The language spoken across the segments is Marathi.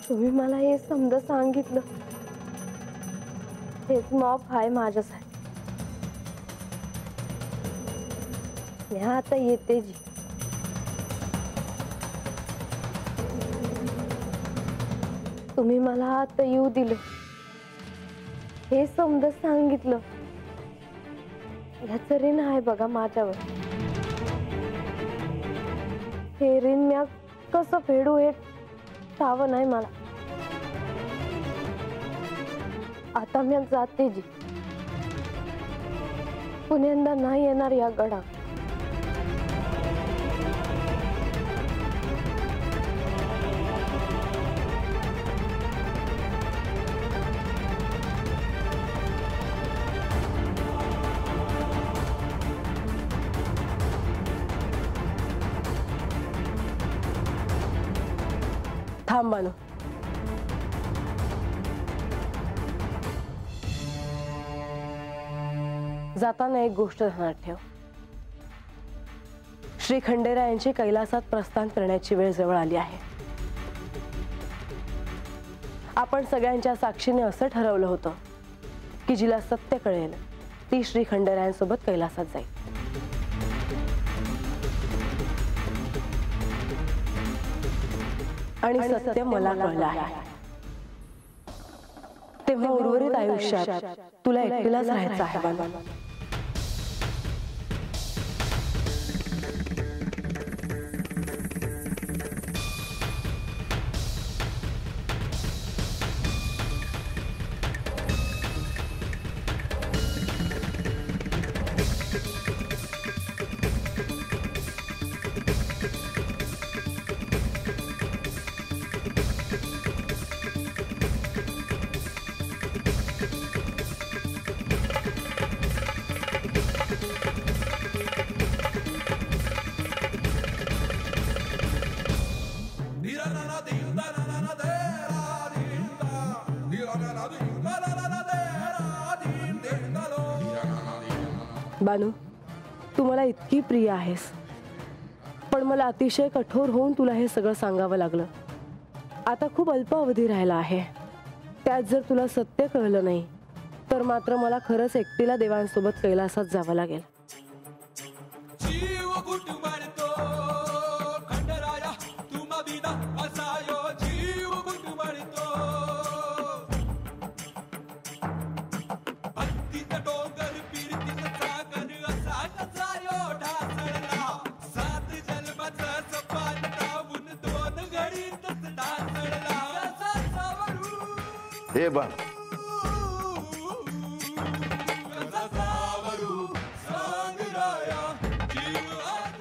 तुम्ही मला हे समजा सांगितलं, हेच माफ आहे माझ्यासाठी. मी आता येते जी. तुम्ही मला आता येऊ दिलं, हे समजा सांगितलं, ह्याचं ऋण आहे बघा माझ्यावर. हे ऋण मी कसं फेडू हे ठावं नाही मला. आता मी जाते जी. पुण्यांदा नाही येणार या गडा. थांब बानू. जाताना एक गोष्ट ध्यानात ठेव. श्री खंडेरायांची कैलासात प्रस्थान करण्याची वेळ जवळ आली आहे. आपण सगळ्यांच्या साक्षीने असं ठरवलं होतं की जिला सत्य कळेल ती श्री खंडेरायांसोबत कैलासात जाईल. आणि सत्य मला कळलं आहे. तेव्हा उर्वरित आयुष्यात तुला एकटीलाच राहायचं आहे बानू. बानू, तू मला इतकी प्रिय आहेस, पण मला अतिशय कठोर होऊन तुला हे सगळं सांगावं लागलं. आता खूप अल्प अवधी राहिला आहे. त्यात जर तुला सत्य कळलं नाही तर मात्र मला खरंच एकटीला देवांसोबत कैलासात जावं लागेल. हे बा,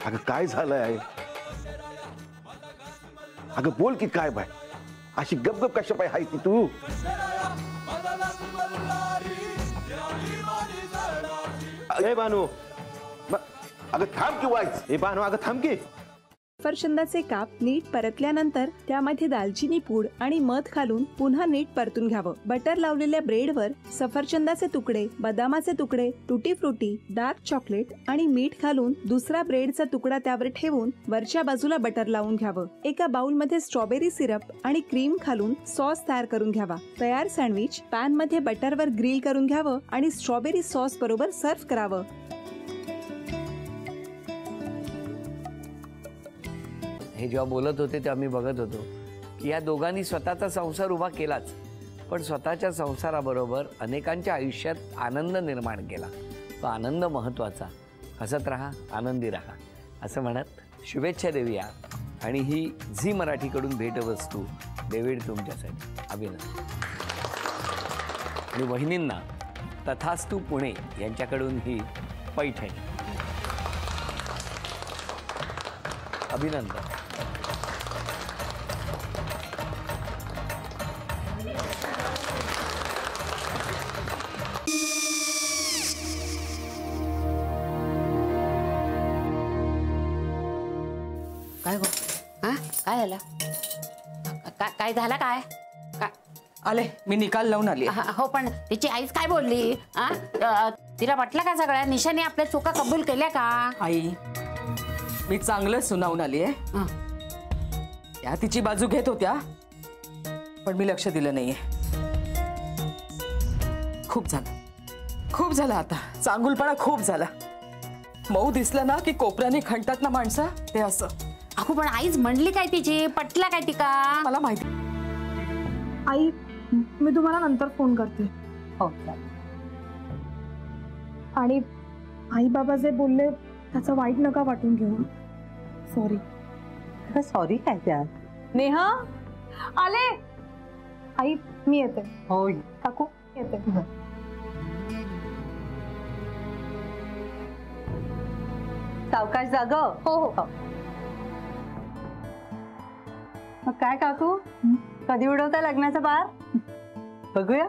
अगं काय झालंय? अगं बोल की काय बाय, अशी गपगप कशा पाय हाय की तू? हे बानू, अगं थांब की वाईच. हे बानू, अगं थांब की. सफरचंदाचे काप नीट परतल्यानंतर त्यामध्ये दालचिनी पूड आणि मध घालून पुन्हा नीट परतून घ्यावं. बटर लावलेल्या ब्रेडवर सफरचंदाचे तुकडे, बदामाचे तुकडे, टुटी फ्रुटी, डार्क चॉकलेट आणि मीठ घालून दुसरा ब्रेडचा तुकडा त्यावर ठेवून वरच्या बाजूला बटर लावून घ्यावं. एका बाउलमध्ये स्ट्रॉबेरी सिरप आणि क्रीम घालून सॉस तयार करून घ्यावा. तयार सँडविच पॅन मध्ये बटरवर ग्रिल करून घ्यावं आणि स्ट्रॉबेरी सॉस बरोबर सर्व्ह करावं. हे जेव्हा बोलत होते तेव्हा मी बघत होतो की या दोघांनी स्वतःचा संसार उभा केलाच, पण स्वतःच्या संसाराबरोबर अनेकांच्या आयुष्यात आनंद निर्माण केला. तो आनंद महत्त्वाचा. हसत राहा, आनंदी राहा असं म्हणत शुभेच्छा देऊया. आणि ही झी मराठीकडून भेटवस्तू डेव्हिड तुमच्यासाठी. अभिनंदन. आणि वहिनींना तथास्तू पुणे यांच्याकडून ही पैठणी. अभिनंदन. काय गो? हा काय झालं? काय झालं? काय आले मी निकाल लावून आली. हो, पण तिची आईच काय बोलली? तिला वाटलं का सगळ्या निशाने आपल्या चुका कबूल केल्या का? आई, मी चांगलं सुनावून आली आहे. त्या तिची बाजू घेत होत्या, पण मी लक्ष दिलं नाहीये. खूप झालं आता. चांगुलपणा खूप झाला. मऊ दिसलं ना की कोपऱ्याने खणतात ना माणसं, ते असं. अहो पण आईच म्हणली काय तिची, पटला काय तिका? मला माहिती. आई, मी तुम्हाला नंतर फोन करते. हो. आणि आई बाबा जे बोलले त्याचं वाईट नका वाटून घेऊ. सॉरी. सॉरी काय त्या? नेहा आले. आई मी येते. हो. काकू येते. सावकाश जाग. हो हो. मग काय काकू, कधी उडवता लग्नाचा बार? बघूया.